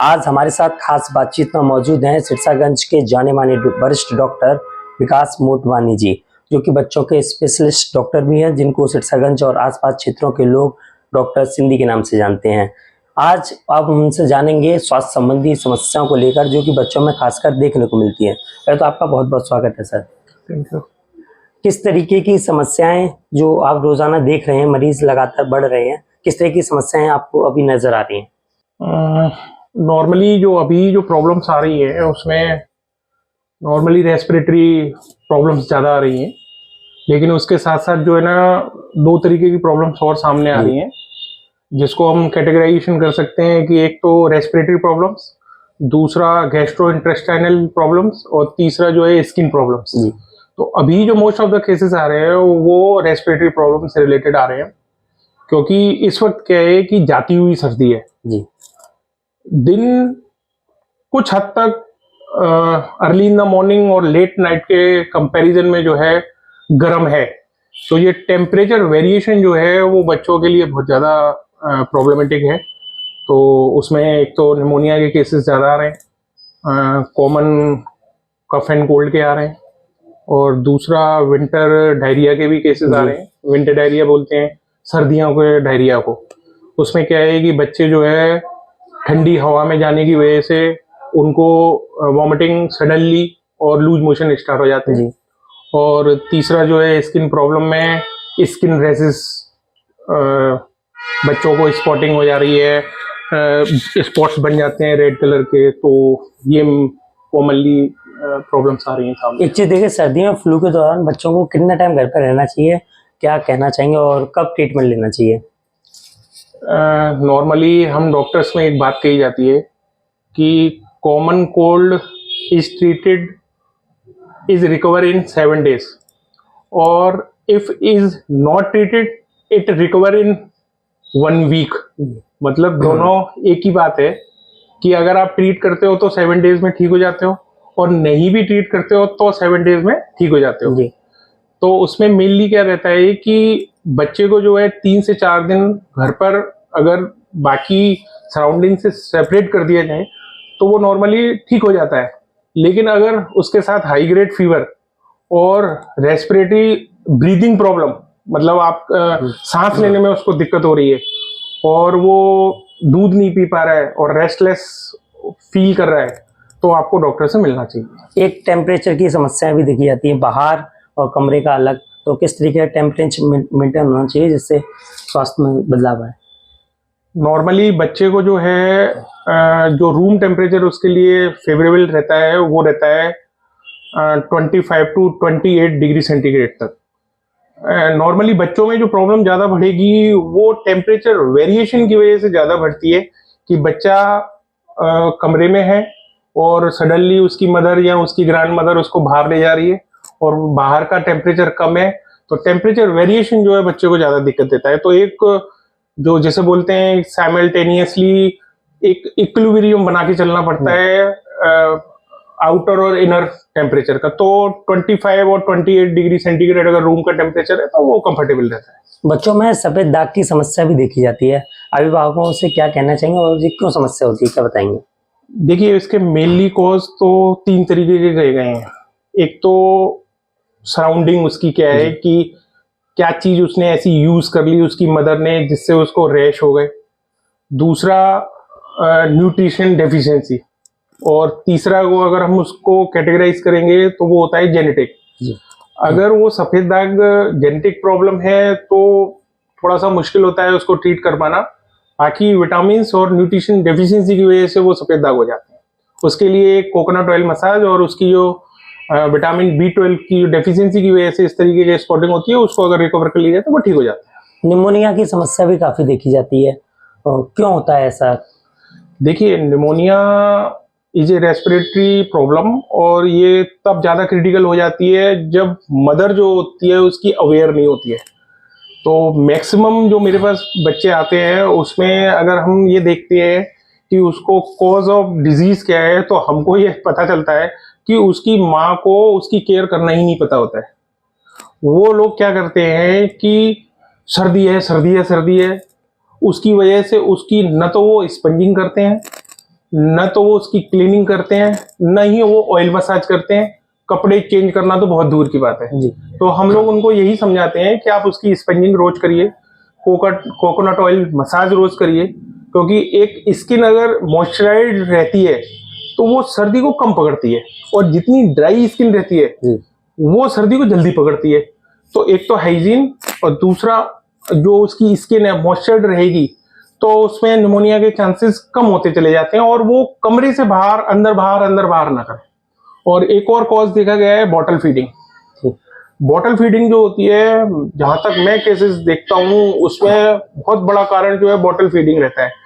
आज हमारे साथ खास बातचीत में मौजूद हैं सिरसागंज के जाने माने वरिष्ठ डॉक्टर विकास मोटवानी जी, जो कि बच्चों के स्पेशलिस्ट डॉक्टर भी हैं, जिनको सिरसागंज और आसपास क्षेत्रों के लोग डॉक्टर सिंधी के नाम से जानते हैं। आज आप उनसे जानेंगे स्वास्थ्य संबंधी समस्याओं को लेकर, जो कि बच्चों में खासकर देखने को मिलती है। पहले तो आपका बहुत बहुत स्वागत है सर। Thank you. किस तरीके की समस्याएं जो आप रोजाना देख रहे हैं, मरीज लगातार बढ़ रहे हैं, किस तरह की समस्याएं आपको अभी नजर आ रही हैं? नॉर्मली जो अभी जो प्रॉब्लम्स आ रही है उसमें नॉर्मली रेस्पिरेटरी प्रॉब्लम्स ज़्यादा आ रही हैं, लेकिन उसके साथ साथ जो है ना दो तरीके की प्रॉब्लम्स और सामने आ रही हैं, जिसको हम कैटेगराइजेशन कर सकते हैं कि एक तो रेस्पिरेटरी प्रॉब्लम्स, दूसरा गैस्ट्रोइंटेस्टाइनल प्रॉब्लम्स और तीसरा जो है स्किन प्रॉब्लम्स। तो अभी जो मोस्ट ऑफ द केसेस आ रहे हैं वो रेस्पिरेटरी प्रॉब्लम से रिलेटेड आ रहे हैं, क्योंकि इस वक्त क्या है कि जाती हुई सर्दी है जी। दिन कुछ हद तक अर्ली इन द मॉर्निंग और लेट नाइट के कंपैरिजन में जो है गर्म है, तो ये टेम्परेचर वेरिएशन जो है वो बच्चों के लिए बहुत ज़्यादा प्रॉब्लमेटिक है। तो उसमें एक तो निमोनिया के केसेस ज़्यादा आ रहे हैं, कॉमन कफ एंड कोल्ड के आ रहे हैं, और दूसरा विंटर डायरिया के भी केसेस आ रहे हैं। विंटर डायरिया बोलते हैं सर्दियों के डायरिया को। उसमें क्या है कि बच्चे जो है ठंडी हवा में जाने की वजह से उनको वॉमिटिंग सडनली और लूज मोशन स्टार्ट हो जाते हैं। और तीसरा जो है स्किन प्रॉब्लम में स्किन रेसिस, बच्चों को स्पॉटिंग हो जा रही है, स्पॉट्स बन जाते हैं रेड कलर के। तो ये कॉमनली प्रॉब्लम्स आ रही हैं सामने। एक चीज देखिए, सर्दियों में फ्लू के दौरान बच्चों को कितना टाइम घर पर रहना चाहिए, क्या कहना चाहेंगे, और कब ट्रीटमेंट लेना चाहिए? नॉर्मली हम डॉक्टर्स में एक बात कही जाती है कि common cold is treated is recover in 7 days, और if is not treated it recover in 1 week। मतलब दोनों एक ही बात है कि अगर आप ट्रीट करते हो तो 7 days में ठीक हो जाते हो, और नहीं भी ट्रीट करते हो तो 7 days में ठीक हो जाते हो। तो उसमें मेनली क्या रहता है कि बच्चे को जो है 3 से 4 दिन घर पर अगर बाकी सराउंडिंग से सेपरेट कर दिया जाए तो वो नॉर्मली ठीक हो जाता है। लेकिन अगर उसके साथ हाई ग्रेड फीवर और रेस्पिरेटरी ब्रीदिंग प्रॉब्लम, मतलब आप सांस लेने में उसको दिक्कत हो रही है और वो दूध नहीं पी पा रहा है और रेस्टलेस फील कर रहा है, तो आपको डॉक्टर से मिलना चाहिए। एक टेम्परेचर की समस्या भी देखी जाती है, बाहर और कमरे का अलग, तो किस तरीके का टेम्परेचर मेंटेन होना चाहिए जिससे स्वास्थ्य में बदलाव आए? नॉर्मली बच्चे को जो है जो रूम टेम्परेचर उसके लिए फेवरेबल रहता है वो रहता है 25 to 28 डिग्री सेंटीग्रेड तक। नॉर्मली बच्चों में जो प्रॉब्लम ज़्यादा बढ़ेगी वो टेम्परेचर वेरिएशन की वजह से ज़्यादा बढ़ती है, कि बच्चा कमरे में है और सडनली उसकी मदर या उसकी ग्रैंड मदर उसको बाहर ले जा रही है और बाहर का टेम्परेचर कम है, तो टेम्परेचर वेरिएशन जो है बच्चे को ज़्यादा दिक्कत देता है। तो एक जो जैसे बोलते हैं साइमल्टेनियसली एक इक्विलिब्रियम बना के चलना पड़ता है आउटर और इनर टेम्परेचर का। तो 25 और 28 डिग्री सेंटीग्रेड अगर रूम का टेम्परेचर है तो वो कंफर्टेबल रहता है। बच्चों में सफेद दाग की समस्या भी देखी जाती है, अभिभावकों से क्या कहना चाहेंगे और ये क्यों समस्या होती है, क्या बताएंगे? देखिए, इसके मेनली कॉज तो 3 तरीके के कहे गए हैं। एक तो सराउंडिंग उसकी क्या है कि क्या चीज उसने ऐसी यूज कर ली उसकी मदर ने जिससे उसको रैश हो गए, दूसरा न्यूट्रिशन डेफिशिएंसी, और तीसरा वो अगर हम उसको कैटेगराइज करेंगे तो वो होता है जेनेटिक। अगर वो सफेद दाग जेनेटिक प्रॉब्लम है तो थोड़ा सा मुश्किल होता है उसको ट्रीट कर पाना, बाकी विटामिन और न्यूट्रिशन डेफिशिएंसी की वजह से वो सफेद दाग हो जाते हैं। उसके लिए कोकोनट ऑयल मसाज और उसकी जो विटामिन B12 की डेफिशिएंसी की वजह से इस तरीके की स्पॉटिंग होती है, उसको अगर रिकवर कर लिया जाए तो वो ठीक हो जाता है। निमोनिया की समस्या भी काफी देखी जाती है, क्यों होता है ऐसा? देखिए, pneumonia is a respiratory problem, और ये तब ज़्यादा क्रिटिकल हो जाती है जब मदर जो होती है उसकी अवेयर नहीं होती है। तो मैक्सिमम जो मेरे पास बच्चे आते हैं उसमें अगर हम ये देखते हैं कि उसको कॉज ऑफ डिजीज क्या है, तो हमको ये पता चलता है कि उसकी माँ को उसकी केयर करना ही नहीं पता होता है। वो लोग क्या करते हैं कि सर्दी है सर्दी है सर्दी है, उसकी वजह से उसकी न तो वो स्पंजिंग करते हैं, न तो वो उसकी क्लीनिंग करते हैं, न ही वो ऑयल मसाज करते हैं। कपड़े चेंज करना तो बहुत दूर की बात है जी। तो हम लोग उनको यही समझाते हैं कि आप उसकी स्पंजिंग रोज करिए, कोकोनट ऑयल मसाज रोज करिए, क्योंकि एक स्किन अगर मॉइस्चराइज रहती है तो वो सर्दी को कम पकड़ती है, और जितनी ड्राई स्किन रहती है जी। वो सर्दी को जल्दी पकड़ती है। तो एक तो हाइजीन, और दूसरा जो उसकी स्किन है मॉइस्चर्ड रहेगी तो उसमें निमोनिया के चांसेस कम होते चले जाते हैं, और वो कमरे से बाहर अंदर बाहर ना करे। और एक और कॉज देखा गया है बॉटल फीडिंग। बॉटल फीडिंग जो होती है, जहां तक मैं केसेस देखता हूं उसमें बहुत बड़ा कारण जो है बॉटल फीडिंग रहता है।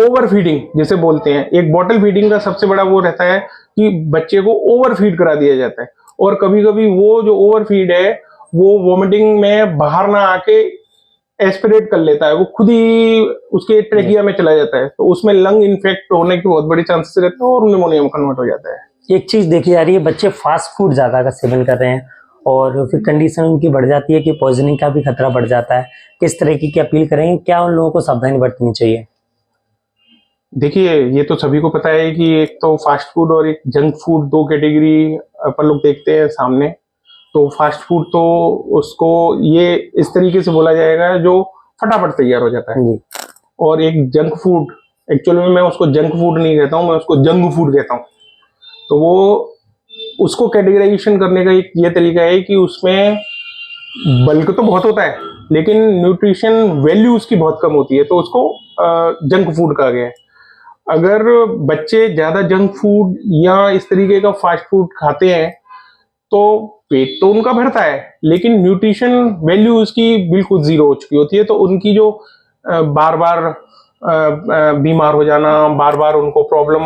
ओवर फीडिंग जिसे बोलते हैं, एक बॉटल फीडिंग का सबसे बड़ा वो रहता है कि बच्चे को ओवर फीड करा दिया जाता है, और कभी कभी वो जो ओवर फीड है वो वोमिटिंग में बाहर ना आके एस्पिरेट कर लेता है, वो खुद ही उसके ट्रेकिया में चला जाता है, तो उसमें लंग इन्फेक्ट होने के बहुत बड़े चांसेस रहते हैं और निमोनिया में कन्वर्ट हो जाता है। एक चीज देखी जा रही है, बच्चे फास्ट फूड ज्यादा का सेवन कर रहे हैं और फिर कंडीशन उनकी बढ़ जाती है कि पॉइजनिंग का भी खतरा बढ़ जाता है। किस तरह की अपील करेंगे, क्या उन लोगों को सावधानी बरतनी चाहिए? देखिए, ये तो सभी को पता है कि एक तो फास्ट फूड और एक जंक फूड, दो कैटेगरी अपन लोग देखते हैं सामने। तो फास्ट फूड तो उसको ये इस तरीके से बोला जाएगा जो फटाफट तैयार हो जाता है, और एक जंक फूड, एक्चुअली में मैं उसको जंक फूड नहीं कहता हूँ, मैं उसको जंग फूड कहता हूँ। तो वो उसको कैटेगराइजेशन करने का एक ये तरीका है कि उसमें बल्क तो बहुत होता है लेकिन न्यूट्रिशन वैल्यू उसकी बहुत कम होती है, तो उसको जंक फूड कहा गया है। अगर बच्चे ज्यादा जंक फूड या इस तरीके का फास्ट फूड खाते हैं तो पेट तो उनका भरता है, लेकिन न्यूट्रिशन वैल्यू उसकी बिल्कुल जीरो हो चुकी होती है। तो उनकी जो बार बार बीमार हो जाना, बार बार उनको प्रॉब्लम,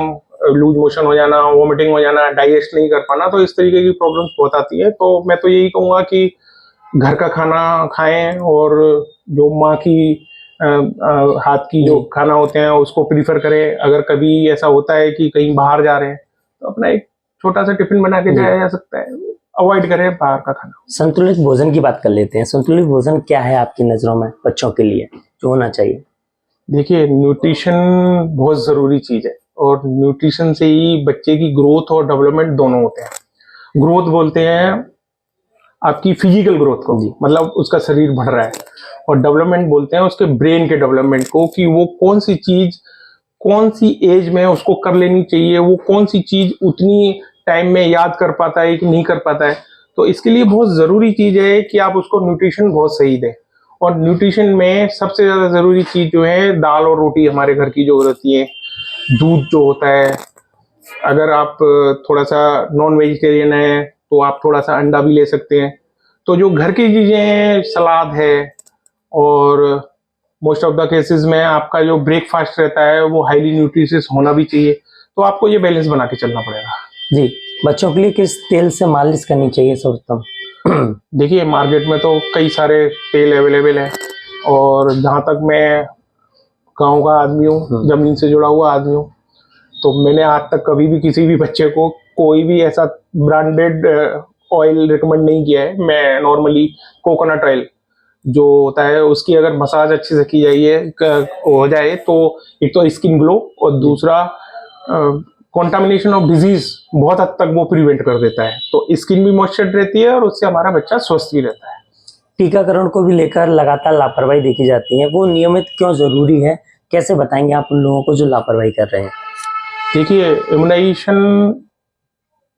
लूज मोशन हो जाना, वोमिटिंग हो जाना, डाइजेस्ट नहीं कर पाना, तो इस तरीके की प्रॉब्लम्स बहुत आती है। तो मैं तो यही कहूँगा कि घर का खाना खाएं, और जो माँ की हाथ की जो खाना होते हैं उसको प्रीफर करें। अगर कभी ऐसा होता है कि कहीं बाहर जा रहे हैं तो अपना एक छोटा सा टिफिन बना के जाया जा सकता है, अवॉइड करें बाहर का खाना। संतुलित भोजन की बात कर लेते हैं। संतुलित भोजन क्या है आपकी नजरों में बच्चों के लिए जो होना चाहिए? देखिए, न्यूट्रिशन बहुत जरूरी चीज है, और न्यूट्रिशन से ही बच्चे की ग्रोथ और डेवलपमेंट दोनों होते हैं। ग्रोथ बोलते हैं आपकी फिजिकल ग्रोथ को, मतलब उसका शरीर बढ़ रहा है, और डेवलपमेंट बोलते हैं उसके ब्रेन के डेवलपमेंट को, कि वो कौन सी चीज कौन सी एज में उसको कर लेनी चाहिए, वो कौन सी चीज उतनी टाइम में याद कर पाता है कि नहीं कर पाता है। तो इसके लिए बहुत जरूरी चीज है कि आप उसको न्यूट्रिशन बहुत सही दें, और न्यूट्रिशन में सबसे ज्यादा जरूरी चीज जो है दाल और रोटी हमारे घर की जो रहती है, दूध जो होता है, अगर आप थोड़ा सा नॉन वेजिटेरियन है तो आप थोड़ा सा अंडा भी ले सकते हैं। तो जो घर की चीजें हैं, सलाद है, और मोस्ट ऑफ द केसेस में आपका जो ब्रेकफास्ट रहता है वो हाईली न्यूट्रिशियस होना भी चाहिए। तो आपको ये बैलेंस बना के चलना पड़ेगा। जी। बच्चों के लिए किस तेल से मालिश करनी चाहिए सर्वोत्तम? देखिए, मार्केट में तो कई सारे तेल अवेलेबल है, और जहां तक मैं गांव का आदमी हूँ, जमीन से जुड़ा हुआ आदमी हूँ, तो मैंने आज तक कभी भी किसी भी बच्चे को कोई भी ऐसा ब्रांडेड ऑयल रिकमेंड नहीं किया है। मैं नॉर्मली कोकोनट ऑयल जो होता है उसकी अगर मसाज अच्छे से की हो जाए तो एक तो स्किन ग्लो, और दूसरा कॉन्टामिनेशन ऑफ डिजीज बहुत हद तक वो प्रिवेंट कर देता है। तो स्किन भी मॉइस्चर रहती है और उससे हमारा बच्चा स्वस्थ भी रहता है। टीकाकरण को भी लेकर लगातार लापरवाही देखी जाती है, वो नियमित क्यों जरूरी है? कैसे बताएंगे आप उन लोगों को जो लापरवाही कर रहे हैं? देखिए, इम्यूनाइजेशन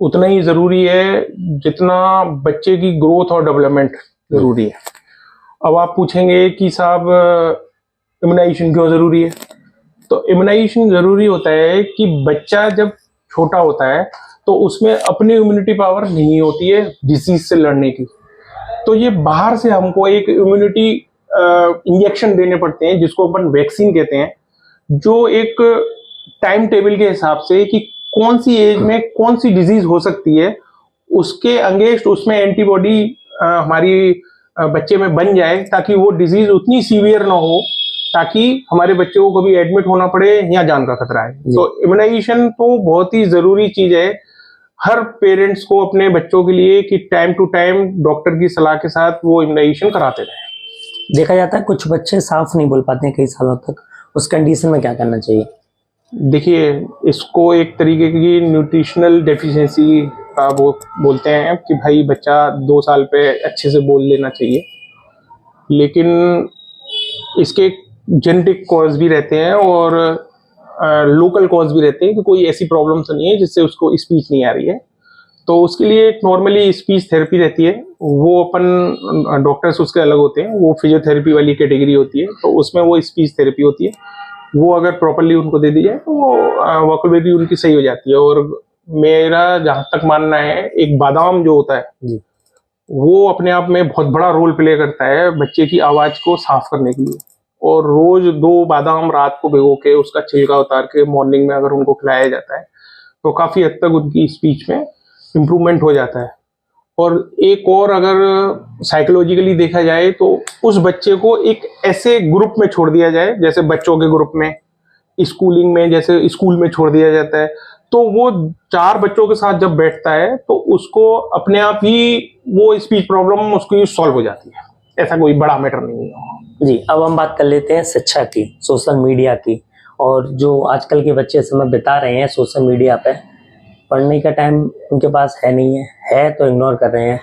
उतना ही जरूरी है जितना बच्चे की ग्रोथ और डेवलपमेंट जरूरी है। अब आप पूछेंगे कि साहब इम्यूनाइजेशन क्यों जरूरी है? तो इम्यूनाइजेशन जरूरी होता है कि बच्चा जब छोटा होता है तो उसमें अपनी इम्यूनिटी पावर नहीं होती है डिसीज से लड़ने की। तो ये बाहर से हमको एक इम्यूनिटी इंजेक्शन देने पड़ते हैं, जिसको अपन वैक्सीन कहते हैं, जो एक टाइम टेबल के हिसाब से कि कौन सी एज में कौन सी डिजीज हो सकती है, उसके अगेंस्ट उसमें एंटीबॉडी हमारी बच्चे में बन जाए, ताकि वो डिजीज उतनी सीवियर ना हो, ताकि हमारे बच्चे को कभी एडमिट होना पड़े या जान का खतरा है। तो इम्यूनाइजेशन तो बहुत ही जरूरी चीज है हर पेरेंट्स को अपने बच्चों के लिए, कि टाइम टू टाइम डॉक्टर की सलाह के साथ वो इम्यूनाइजेशन कराते रहे। देखा जाता है कुछ बच्चे साफ नहीं बोल पाते हैं कई सालों तक, उस कंडीशन में क्या करना चाहिए? देखिए, इसको एक तरीके की न्यूट्रिशनल डेफिशिएंसी का वो बोलते हैं कि भाई बच्चा 2 साल पे अच्छे से बोल लेना चाहिए, लेकिन इसके जेनेटिक कॉज भी रहते हैं और लोकल कॉज भी रहते हैं कि कोई ऐसी प्रॉब्लम तो नहीं है जिससे उसको स्पीच नहीं आ रही है। तो उसके लिए एक नॉर्मली स्पीच थेरेपी रहती है, वो अपन डॉक्टर्स उसके अलग होते हैं, वो फिजियोथेरेपी वाली कैटेगरी होती है, तो उसमें वो स्पीच थेरेपी होती है। वो अगर प्रॉपरली उनको दे दी जाए तो वो वोकैबुलरी उनकी सही हो जाती है। और मेरा जहाँ तक मानना है, एक बादाम जो होता है जी। वो अपने आप में बहुत बड़ा रोल प्ले करता है बच्चे की आवाज को साफ करने के लिए। और रोज 2 बादाम रात को भिगो के उसका छिलका उतार के मॉर्निंग में अगर उनको खिलाया जाता है तो काफी हद तक उनकी स्पीच में इम्प्रूवमेंट हो जाता है। और एक और अगर साइकोलॉजिकली देखा जाए तो उस बच्चे को एक ऐसे ग्रुप में छोड़ दिया जाए, जैसे बच्चों के ग्रुप में स्कूलिंग में जैसे स्कूल में छोड़ दिया जाता है, तो वो 4 बच्चों के साथ जब बैठता है तो उसको अपने आप ही वो स्पीच प्रॉब्लम उसकी सॉल्व हो जाती है। ऐसा कोई बड़ा मैटर नहीं है। जी, अब हम बात कर लेते हैं शिक्षा की, सोशल मीडिया की। और जो आजकल के बच्चे समय बिता रहे हैं सोशल मीडिया पे, पढ़ने का टाइम उनके पास है नहीं है तो इग्नोर कर रहे हैं।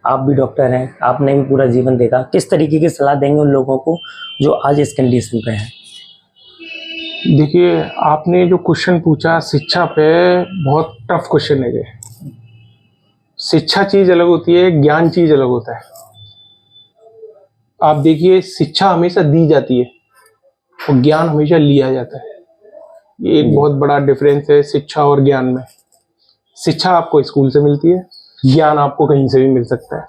आप भी डॉक्टर हैं, आपने भी पूरा जीवन देखा, किस तरीके की सलाह देंगे उन लोगों को जो आज इस कंडीशन पे हैं? देखिए, आपने जो क्वेश्चन पूछा शिक्षा पे, बहुत टफ क्वेश्चन है ये। शिक्षा चीज अलग होती है, ज्ञान चीज अलग होता है। आप देखिए, शिक्षा हमेशा दी जाती है और ज्ञान हमेशा लिया जाता है। ये एक बहुत बड़ा डिफरेंस है शिक्षा और ज्ञान में। शिक्षा आपको स्कूल से मिलती है, ज्ञान आपको कहीं से भी मिल सकता है।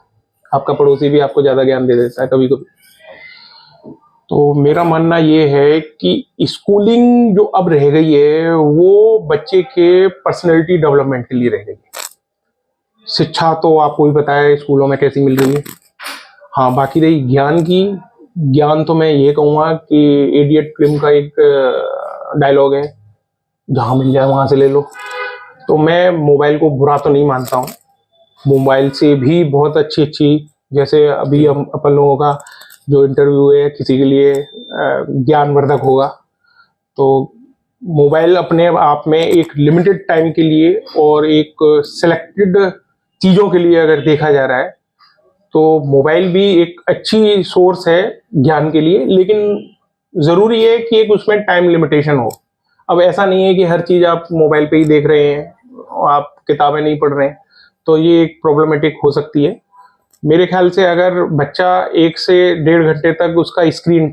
आपका पड़ोसी भी आपको ज्यादा ज्ञान दे देता है कभी कभी। तो मेरा मानना ये है कि स्कूलिंग जो अब रह गई है वो बच्चे के पर्सनैलिटी डेवलपमेंट के लिए रह गई है। शिक्षा तो आपको भी पता है स्कूलों में कैसी मिल रही है। हाँ, बाकी रही ज्ञान की, ज्ञान तो मैं ये कहूँगा कि इडियट फिल्म का एक डायलॉग है, जहाँ मिल जाए वहां से ले लो। तो मैं मोबाइल को बुरा तो नहीं मानता हूँ, मोबाइल से भी बहुत अच्छी अच्छी, जैसे अभी हम अपन लोगों का जो इंटरव्यू है किसी के लिए ज्ञानवर्धक होगा, तो मोबाइल अपने आप में एक लिमिटेड टाइम के लिए और एक सिलेक्टेड चीज़ों के लिए अगर देखा जा रहा है तो मोबाइल भी एक अच्छी सोर्स है ज्ञान के लिए, लेकिन ज़रूरी है कि एक उसमें टाइम लिमिटेशन हो। अब ऐसा नहीं है कि हर चीज़ आप मोबाइल पे ही देख रहे हैं, आप किताबें नहीं पढ़ रहे हैं, तो ये एक प्रॉब्लमेटिक हो सकती है। मेरे ख्याल से अगर बच्चा 1 से 1.5 घंटे तक उसका स्क्रीन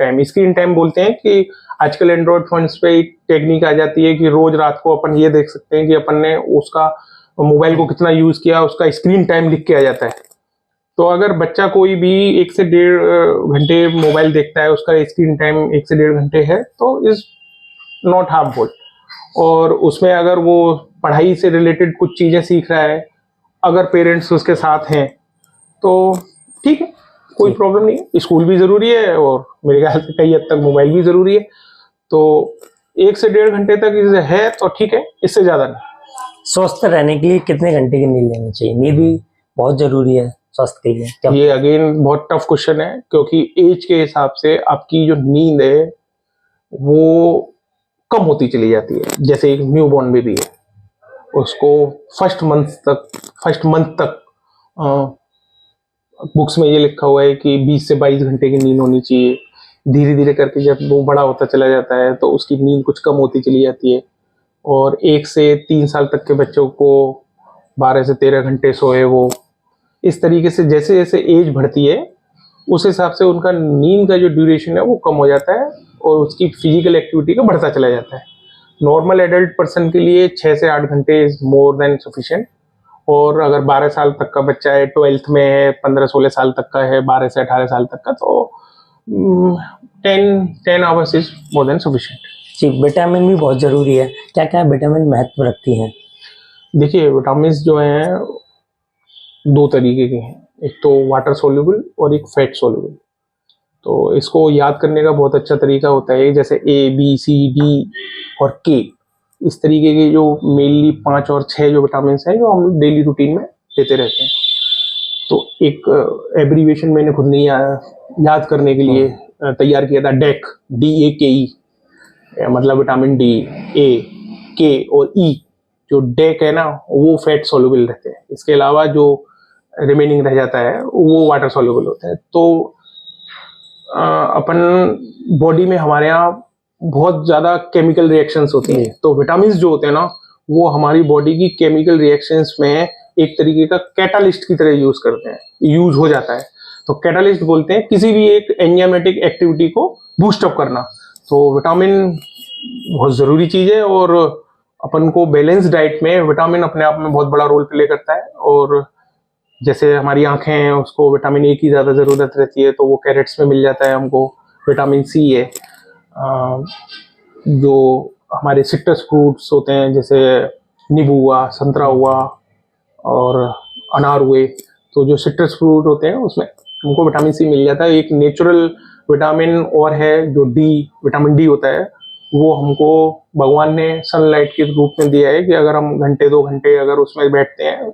टाइम बोलते हैं कि आजकल एंड्रॉयड फोन्स पे एक टेक्निक आ जाती है कि रोज रात को अपन ये देख सकते हैं कि अपन ने उसका मोबाइल को कितना यूज किया, उसका स्क्रीन टाइम लिख के आ जाता है। तो अगर बच्चा कोई भी 1 से 1.5 घंटे मोबाइल देखता है, उसका स्क्रीन टाइम 1 से 1.5 घंटे है, तो इज नॉट हार्मफुल। और उसमें अगर वो पढ़ाई से रिलेटेड कुछ चीजें सीख रहा है, अगर पेरेंट्स उसके साथ हैं तो ठीक है, कोई प्रॉब्लम नहीं है। स्कूल भी जरूरी है और मेरे ख्याल से कई हद तक मोबाइल भी जरूरी है। तो 1 से 1.5 घंटे तक है तो ठीक है, इससे ज्यादा नहीं। स्वस्थ रहने के लिए कितने घंटे की नींद लेनी चाहिए? नींद भी बहुत जरूरी है स्वास्थ्य के लिए क्या? ये अगेन बहुत टफ क्वेश्चन है, क्योंकि एज के हिसाब से आपकी जो नींद है वो कम होती चली जाती है। जैसे एक न्यूबॉर्न बेबी है, उसको फर्स्ट मंथ तक बुक्स में ये लिखा हुआ है कि 20 से 22 घंटे की नींद होनी चाहिए। धीरे धीरे करके जब वो बड़ा होता चला जाता है तो उसकी नींद कुछ कम होती चली जाती है। और 1 से 3 साल तक के बच्चों को 12 से 13 घंटे सोए वो। इस तरीके से जैसे जैसे एज बढ़ती है उस हिसाब से उनका नींद का जो ड्यूरेशन है वो कम हो जाता है और उसकी फिजिकल एक्टिविटी का बढ़ता चला जाता है। नॉर्मल एडल्ट पर्सन के लिए 6 से 8 घंटे इज मोर देन सफिशिएंट। और अगर 12 साल तक का बच्चा है, 12th में है, 15-16 साल तक का है, 12 से 18 साल तक का, तो 10 hours is more than sufficient. जी, विटामिन भी बहुत जरूरी है, क्या क्या विटामिन महत्व रखती हैं? देखिए, विटामिन जो हैं 2 तरीके के हैं, एक तो वाटर सोल्यूबल और एक फैट सोल्यूबल। तो इसको याद करने का बहुत अच्छा तरीका होता है, जैसे A, B, C, D और K, इस तरीके के जो मेनली 5 और 6 जो विटामिन हैं जो हम डेली रूटीन में लेते रहते हैं। तो एक एब्रीविएशन मैंने खुद नहीं याद करने के लिए तैयार किया था, DAKE, DAKE। मतलब विटामिन डी, ए, के और ई, जो डेक है ना वो फैट सोल्यूबल रहते हैं। इसके अलावा जो रिमेनिंग रह जाता है वो वाटर सोल्यूबल होता है। तो अपन बॉडी में हमारे यहाँ बहुत ज़्यादा केमिकल रिएक्शंस होती हैं। तो विटामिन जो होते हैं ना वो हमारी बॉडी की केमिकल रिएक्शंस में एक तरीके का कैटालिस्ट की तरह यूज हो जाता है। तो कैटालिस्ट बोलते हैं किसी भी एक एंजाइमेटिक एक्टिविटी को बूस्टअप करना। तो विटामिन बहुत ज़रूरी चीज़ है और अपन को बैलेंस डाइट में विटामिन अपने आप में बहुत बड़ा रोल प्ले करता है। और जैसे हमारी आंखें हैं उसको विटामिन ए की ज़्यादा ज़रूरत रहती है, तो वो कैरेट्स में मिल जाता है हमको। विटामिन सी है, जो हमारे सिट्रस फ्रूट्स होते हैं जैसे नींबू हुआ, संतरा हुआ और अनार हुए, तो जो सिट्रस फ्रूट होते हैं उसमें हमको विटामिन सी मिल जाता है। एक नेचुरल विटामिन और है जो विटामिन डी होता है, वो हमको भगवान ने सनलाइट के रूप में दिया है कि अगर हम घंटे 2 घंटे अगर उसमें बैठते हैं,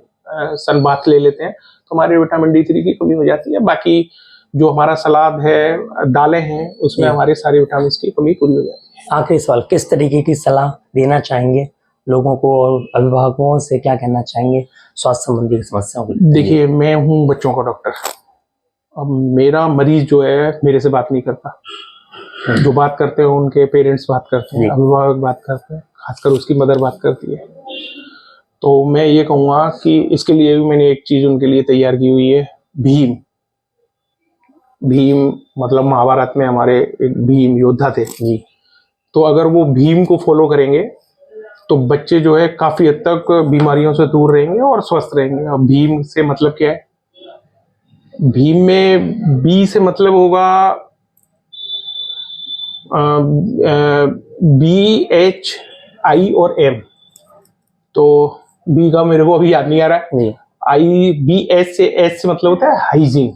सन बाथ ले लेते हैं, तो हमारे विटामिन D3 की कमी हो जाती है। बाकी जो हमारा सलाद है, दालें हैं, उसमें हमारे सारे विटामिन की कमी पूरी हो जाती है। आखिरी सवाल, किस तरीके की सलाह देना चाहेंगे लोगों को और अभिभावकों से क्या कहना चाहेंगे स्वास्थ्य संबंधी समस्याओं को? देखिए, मैं हूँ बच्चों का डॉक्टर। अब मेरा मरीज जो है मेरे से बात नहीं करता, जो बात करते हैं उनके पेरेंट्स बात करते हैं, अभिभावक बात करते हैं, खासकर उसकी मदर बात करती है। तो मैं ये कहूँगा कि इसके लिए भी मैंने एक चीज़ उनके लिए तैयार की हुई है, भीम मतलब महाभारत में हमारे एक भीम योद्धा थे जी। तो अगर वो भीम को फॉलो करेंगे तो बच्चे जो है काफ़ी हद तक बीमारियों से दूर रहेंगे और स्वस्थ रहेंगे। अब भीम से मतलब क्या है? भीम में बी से मतलब होगा BHI और M। तो बी का मेरे को अभी याद नहीं आ रहा है। BS से मतलब होता है हाइजीन,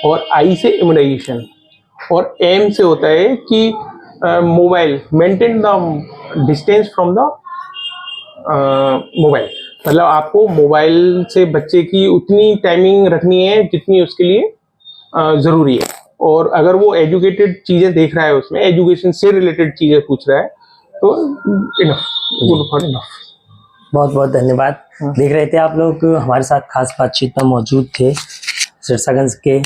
और I से इम्यूनाइजेशन, और M से होता है कि mobile, maintain the distance from the mobile. मतलब आपको मोबाइल से बच्चे की उतनी टाइमिंग रखनी है जितनी उसके लिए ज़रूरी है। और अगर वो एजुकेटेड चीज़ें देख रहा है, उसमें एजुकेशन से रिलेटेड चीज़ें पूछ रहा है, तो इनफ, गुड फॉर इनफ। बहुत बहुत धन्यवाद। देख रहे थे आप लोग, हमारे साथ खास बातचीत में मौजूद थे सिरसागंज के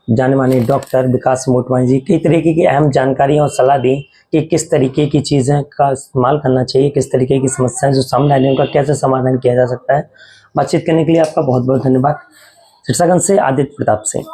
जाने माने डॉक्टर विकास मोटवानी जी। कई तरीके की अहम जानकारी और सलाह दी कि किस तरीके की चीज़ें का इस्तेमाल करना चाहिए, किस तरीके की समस्याएं जो सामने आ रही है उनका कैसे समाधान किया जा सकता है। बातचीत करने के लिए आपका बहुत बहुत धन्यवाद। सिरसागंज से आदित्य प्रताप सिंह।